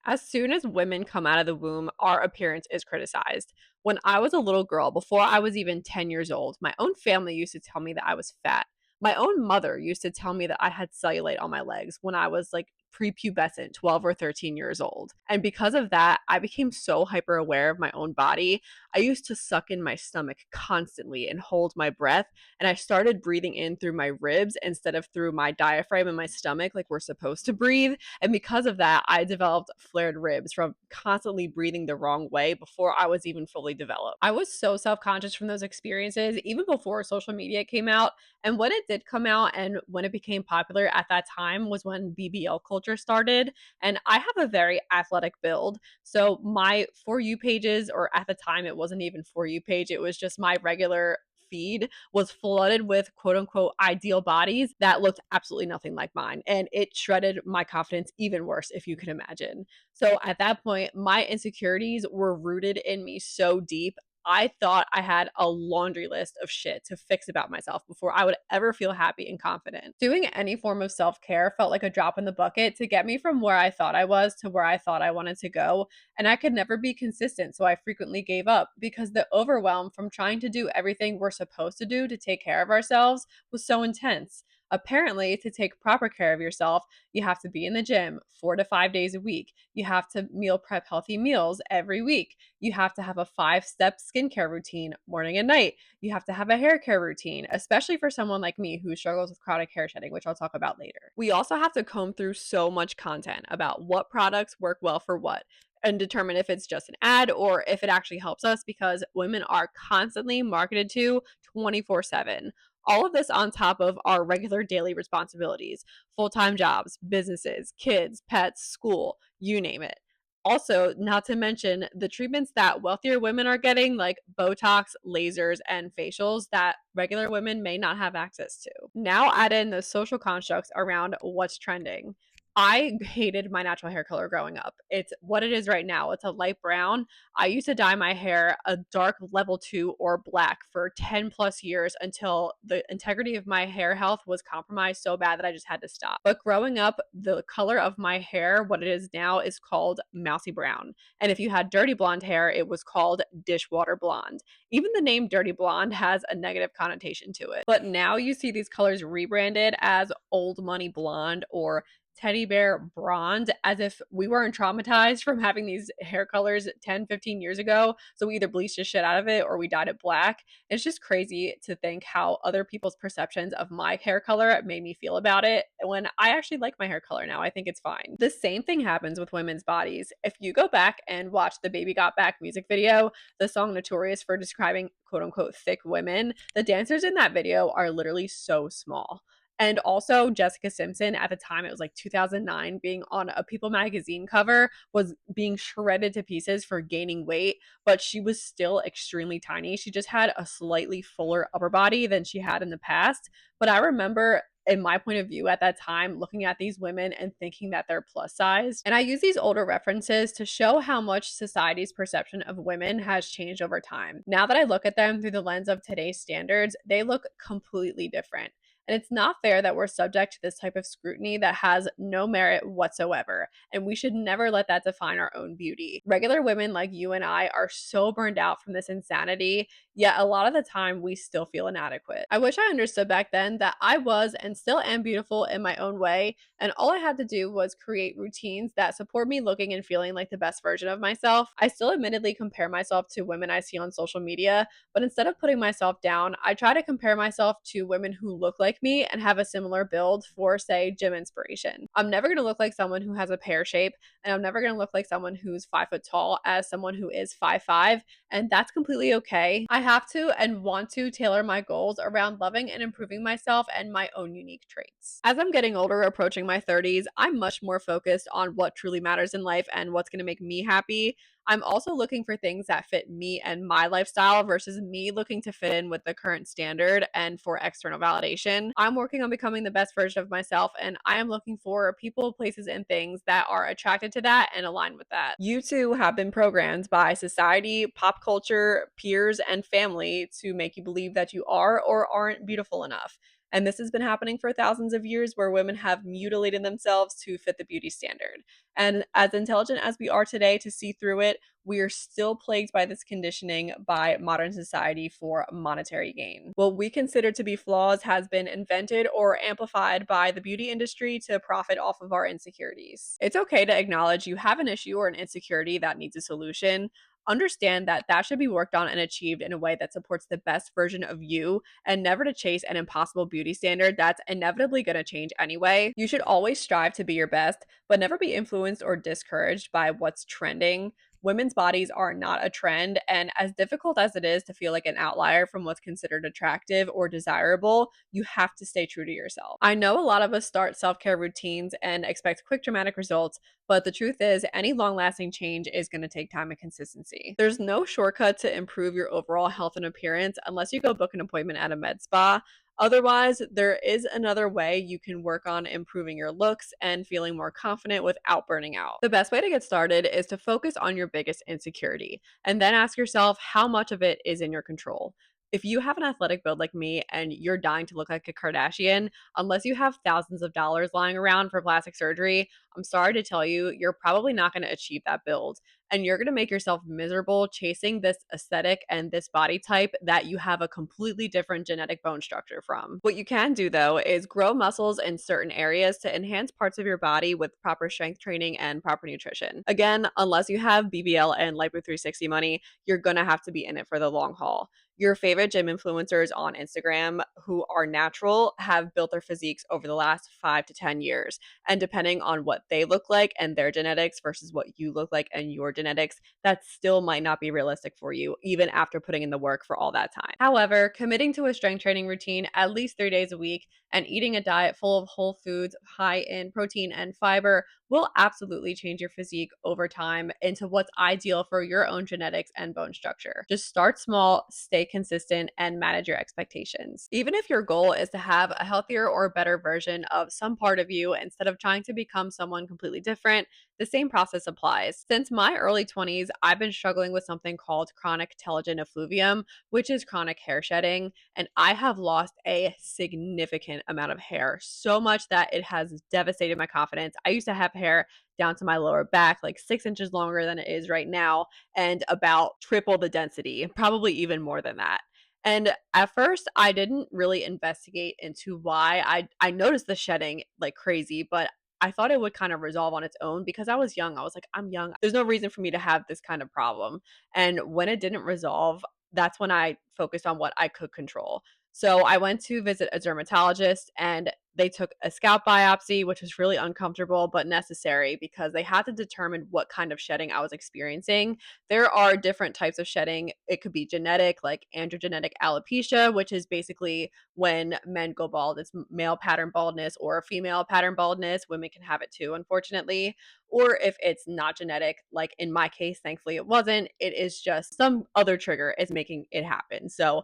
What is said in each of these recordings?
As soon as women come out of the womb, our appearance is criticized. When I was a little girl, before I was even 10 years old, my own family used to tell me that I was fat. My own mother used to tell me that I had cellulite on my legs when I was like prepubescent, 12 or 13 years old. And because of that, I became so hyper aware of my own body. I used to suck in my stomach constantly and hold my breath. And I started breathing in through my ribs instead of through my diaphragm and my stomach, like we're supposed to breathe. And because of that, I developed flared ribs from constantly breathing the wrong way before I was even fully developed. I was so self conscious from those experiences, even before social media came out. And when it did come out and when it became popular at that time was when BBL culture started. And I have a very athletic build. So my For You pages, or at the time, it wasn't even For You page, it was just my regular feed was flooded with quote unquote ideal bodies that looked absolutely nothing like mine. And it shredded my confidence even worse, if you can imagine. So at that point, my insecurities were rooted in me so deep. I thought I had a laundry list of shit to fix about myself before I would ever feel happy and confident. Doing any form of self care felt like a drop in the bucket to get me from where I thought I was to where I thought I wanted to go, and I could never be consistent, so I frequently gave up because the overwhelm from trying to do everything we're supposed to do to take care of ourselves was so intense. Apparently, to take proper care of yourself, you have to be in the gym 4 to 5 days a week. You have to meal prep healthy meals every week. You have to have a 5 step skincare routine morning and night. You have to have a hair care routine, especially for someone like me who struggles with chronic hair shedding, which I'll talk about later. We also have to comb through so much content about what products work well for what and determine if it's just an ad or if it actually helps us, because women are constantly marketed to 24/7. All of this on top of our regular daily responsibilities, full time jobs, businesses, kids, pets, school, you name it. Also, not to mention the treatments that wealthier women are getting, like Botox, lasers, and facials that regular women may not have access to. Now, add in the social constructs around what's trending. I hated my natural hair color growing up. It's what it is right now. It's a light brown. I used to dye my hair a dark level 2 or black for 10 plus years until the integrity of my hair health was compromised so bad that I just had to stop. But growing up, the color of my hair, what it is now, is called mousy brown. And if you had dirty blonde hair, it was called dishwater blonde. Even the name dirty blonde has a negative connotation to it. But now you see these colors rebranded as old money blonde or teddy bear blonde, as if we weren't traumatized from having these hair colors 10, 15 years ago. So we either bleached the shit out of it or we dyed it black. It's just crazy to think how other people's perceptions of my hair color made me feel about it when I actually like my hair color now. I think it's fine. The same thing happens with women's bodies. If you go back and watch the Baby Got Back music video, the song notorious for describing quote unquote thick women, the dancers in that video are literally so small. And also, Jessica Simpson, at the time, it was like 2009, being on a People magazine cover, was being shredded to pieces for gaining weight, but she was still extremely tiny. She just had a slightly fuller upper body than she had in the past. But I remember, in my point of view at that time, looking at these women and thinking that they're plus size. And I use these older references to show how much society's perception of women has changed over time. Now that I look at them through the lens of today's standards, they look completely different. And it's not fair that we're subject to this type of scrutiny that has no merit whatsoever. And we should never let that define our own beauty. Regular women like you and I are so burned out from this insanity, yet a lot of the time we still feel inadequate. I wish I understood back then that I was and still am beautiful in my own way, and all I had to do was create routines that support me looking and feeling like the best version of myself. I still admittedly compare myself to women I see on social media, but instead of putting myself down, I try to compare myself to women who look like me and have a similar build for, say, gym inspiration. I'm never going to look like someone who has a pear shape, and I'm never going to look like someone who's 5 foot tall as someone who is 5'5", and that's completely okay. I have to and want to tailor my goals around loving and improving myself and my own unique traits. As I'm getting older, approaching my 30s, I'm much more focused on what truly matters in life and what's going to make me happy. I'm also looking for things that fit me and my lifestyle versus me looking to fit in with the current standard and for external validation. I'm working on becoming the best version of myself, and I am looking for people, places, and things that are attracted to that and align with that. You too have been programmed by society, pop culture, peers, and family to make you believe that you are or aren't beautiful enough. And this has been happening for thousands of years where women have mutilated themselves to fit the beauty standard. And as intelligent as we are today to see through it, we are still plagued by this conditioning by modern society for monetary gain. What we consider to be flaws has been invented or amplified by the beauty industry to profit off of our insecurities. It's okay to acknowledge you have an issue or an insecurity that needs a solution. Understand that that should be worked on and achieved in a way that supports the best version of you, and never to chase an impossible beauty standard that's inevitably going to change anyway. You should always strive to be your best, but never be influenced or discouraged by what's trending. Women's bodies are not a trend, and as difficult as it is to feel like an outlier from what's considered attractive or desirable, you have to stay true to yourself. I know a lot of us start self care routines and expect quick, dramatic results, but the truth is, any long lasting change is going to take time and consistency. There's no shortcut to improve your overall health and appearance unless you go book an appointment at a med spa. Otherwise, there is another way you can work on improving your looks and feeling more confident without burning out. The best way to get started is to focus on your biggest insecurity and then ask yourself how much of it is in your control. If you have an athletic build like me and you're dying to look like a Kardashian, unless you have thousands of dollars lying around for plastic surgery, I'm sorry to tell you, you're probably not going to achieve that build. And you're going to make yourself miserable chasing this aesthetic and this body type that you have a completely different genetic bone structure from. What you can do though is grow muscles in certain areas to enhance parts of your body with proper strength training and proper nutrition. Again, unless you have BBL and Lipo360 money, you're going to have to be in it for the long haul. Your favorite gym influencers on Instagram who are natural have built their physiques over the last 5 to 10 years. And depending on what they look like and their genetics versus what you look like and your genetics, that still might not be realistic for you, even after putting in the work for all that time. However, committing to a strength training routine at least 3 days a week and eating a diet full of whole foods, high in protein and fiber, will absolutely change your physique over time into what's ideal for your own genetics and bone structure. Just start small, stay consistent, and manage your expectations. Even if your goal is to have a healthier or better version of some part of you instead of trying to become someone completely different, the same process applies. Since my early 20s, I've been struggling with something called chronic telogen effluvium, which is chronic hair shedding, and I have lost a significant amount of hair, so much that it has devastated my confidence. I used to have hair down to my lower back, like 6 inches longer than it is right now, and about triple the density, probably even more than that. And at first, I didn't really investigate into why. I noticed the shedding like crazy, but I thought it would kind of resolve on its own because I was young. I was like, I'm young. There's no reason for me to have this kind of problem. And when it didn't resolve, that's when I focused on what I could control. So I went to visit a dermatologist and they took a scalp biopsy, which was really uncomfortable but necessary because they had to determine what kind of shedding I was experiencing. There are different types of shedding. It could be genetic, like androgenetic alopecia, which is basically when men go bald. It's male pattern baldness or female pattern baldness. Women can have it too, unfortunately. Or if it's not genetic, like in my case, thankfully it wasn't, it is just some other trigger is making it happen. So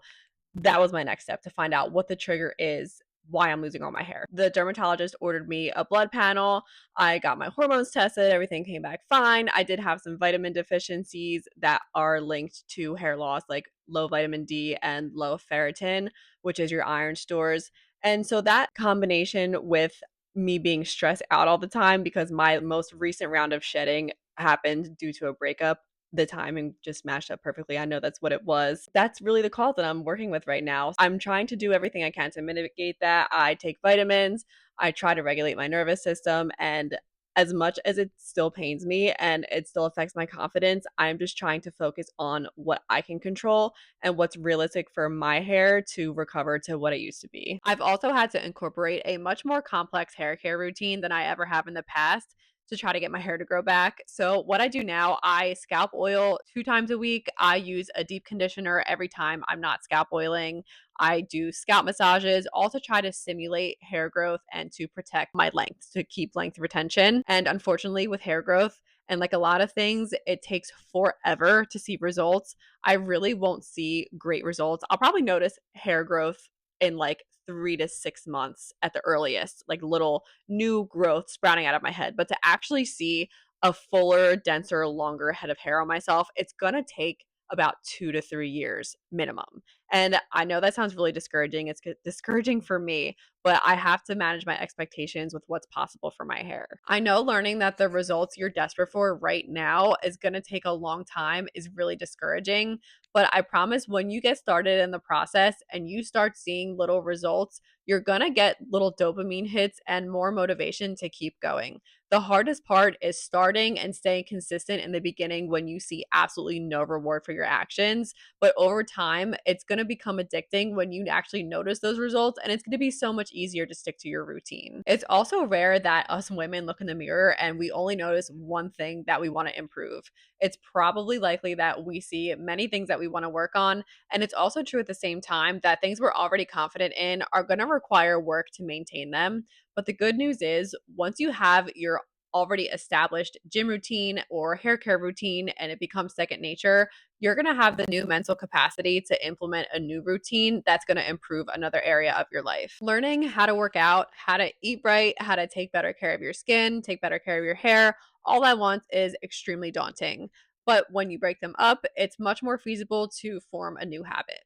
that was my next step to find out what the trigger is, why I'm losing all my hair. The dermatologist ordered me a blood panel. I got my hormones tested. Everything came back fine. I did have some vitamin deficiencies that are linked to hair loss, like low vitamin D and low ferritin, which is your iron stores. And so that combination with me being stressed out all the time because my most recent round of shedding happened due to a breakup, the timing just matched up perfectly. I know that's what it was. That's really the call that I'm working with right now. I'm trying to do everything I can to mitigate that. I take vitamins, I try to regulate my nervous system, and as much as it still pains me and it still affects my confidence, I'm just trying to focus on what I can control and what's realistic for my hair to recover to what it used to be. I've also had to incorporate a much more complex hair care routine than I ever have in the past to try to get my hair to grow back. So what I do now, I scalp oil 2 times a week. I use a deep conditioner every time I'm not scalp oiling. I do scalp massages, all to try to simulate hair growth and to protect my length, to keep length retention. And unfortunately, with hair growth, and like a lot of things, it takes forever to see results. I really won't see great results. I'll probably notice hair growth in like 3 to 6 months at the earliest, like little new growth sprouting out of my head. But to actually see a fuller, denser, longer head of hair on myself, it's gonna take about 2 to 3 years minimum. And I know that sounds really discouraging. It's discouraging for me, but I have to manage my expectations with what's possible for my hair. I know learning that the results you're desperate for right now is going to take a long time is really discouraging, but I promise when you get started in the process and you start seeing little results, you're going to get little dopamine hits and more motivation to keep going. The hardest part is starting and staying consistent in the beginning when you see absolutely no reward for your actions. But over time, it's going to become addicting when you actually notice those results, and it's going to be so much easier to stick to your routine. It's also rare that us women look in the mirror and we only notice one thing that we want to improve. It's probably likely that we see many things that we want to work on. And it's also true at the same time that things we're already confident in are going to require work to maintain them. But the good news is, once you have your already established gym routine or hair care routine and it becomes second nature, you're going to have the new mental capacity to implement a new routine that's going to improve another area of your life. Learning how to work out, how to eat right, how to take better care of your skin, take better care of your hair, all at once is extremely daunting. But when you break them up, it's much more feasible to form a new habit.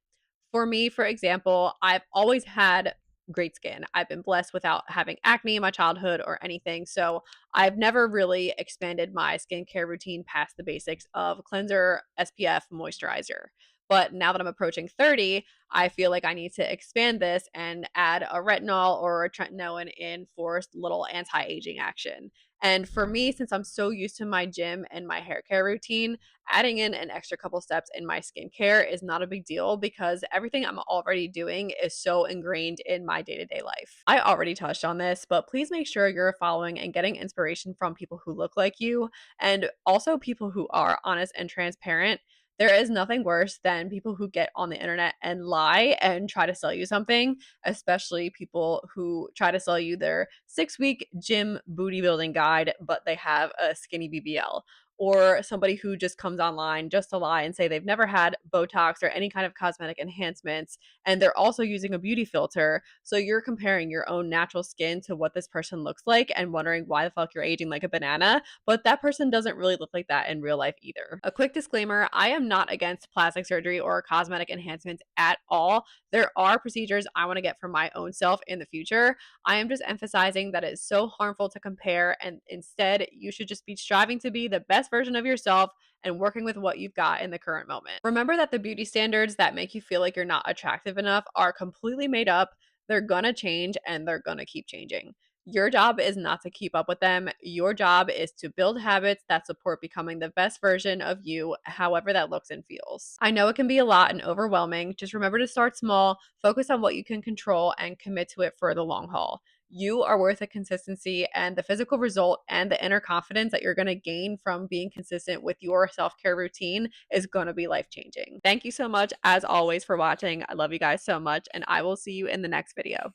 For me, for example, I've always had great skin. I've been blessed without having acne in my childhood or anything. So I've never really expanded my skincare routine past the basics of cleanser, SPF, moisturizer. But now that I'm approaching 30, I feel like I need to expand this and add a retinol or a tretinoin in for little anti aging action. And for me, since I'm so used to my gym and my hair care routine, adding in an extra couple steps in my skincare is not a big deal because everything I'm already doing is so ingrained in my day to day life. I already touched on this, but please make sure you're following and getting inspiration from people who look like you and also people who are honest and transparent. There is nothing worse than people who get on the internet and lie and try to sell you something, especially people who try to sell you their 6 week gym booty building guide, but they have a skinny BBL, or somebody who just comes online just to lie and say they've never had Botox or any kind of cosmetic enhancements, and they're also using a beauty filter. So you're comparing your own natural skin to what this person looks like and wondering why the fuck you're aging like a banana, but that person doesn't really look like that in real life either. A quick disclaimer, I am not against plastic surgery or cosmetic enhancements at all. There are procedures I want to get for my own self in the future. I am just emphasizing that it's so harmful to compare, and instead, you should just be striving to be the best version of yourself and working with what you've got in the current moment. Remember that the beauty standards that make you feel like you're not attractive enough are completely made up. They're gonna change and they're gonna keep changing. Your job is not to keep up with them. Your job is to build habits that support becoming the best version of you, however that looks and feels. I know it can be a lot and overwhelming. Just remember to start small, focus on what you can control, and commit to it for the long haul. You are worth the consistency, and the physical result and the inner confidence that you're going to gain from being consistent with your self care routine is going to be life changing. Thank you so much, as always, for watching. I love you guys so much, and I will see you in the next video.